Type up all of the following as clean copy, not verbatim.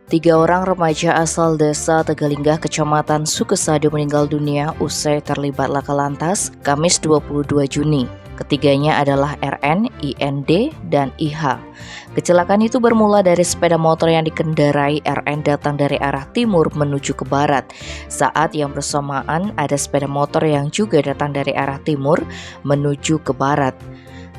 Tiga orang remaja asal desa Tegalinggah, Kecamatan Sukesado meninggal dunia usai terlibat laka lantas Kamis 22 Juni. Ketiganya adalah RN, IND, dan IH. Kecelakaan itu bermula dari sepeda motor yang dikendarai RN datang dari arah timur menuju ke barat. Saat yang bersamaan ada sepeda motor yang juga datang dari arah timur menuju ke barat.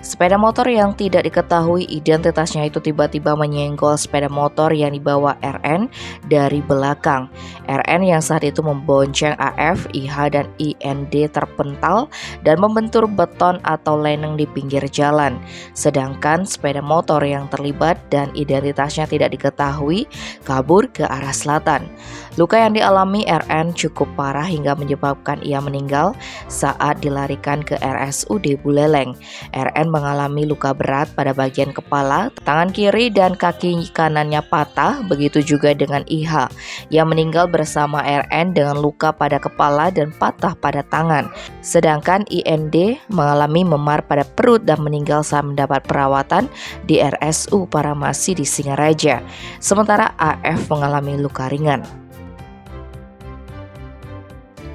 Sepeda motor yang tidak diketahui identitasnya itu tiba-tiba menyenggol sepeda motor yang dibawa RN dari belakang. RN yang saat itu membonceng AF, IH, dan IND terpental dan membentur beton atau leneng di pinggir jalan. Sedangkan sepeda motor yang terlibat dan identitasnya tidak diketahui kabur ke arah selatan. Luka yang dialami RN cukup parah hingga menyebabkan ia meninggal saat dilarikan ke RSUD Buleleng. RN mengalami luka berat pada bagian kepala, tangan kiri dan kaki kanannya patah, begitu juga dengan IH yang meninggal bersama RN dengan luka pada kepala dan patah pada tangan. Sedangkan IND mengalami memar pada perut dan meninggal saat mendapat perawatan di RSU Paramasi di Singaraja. Sementara AF mengalami luka ringan.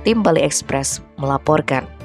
Tim Bali Express melaporkan.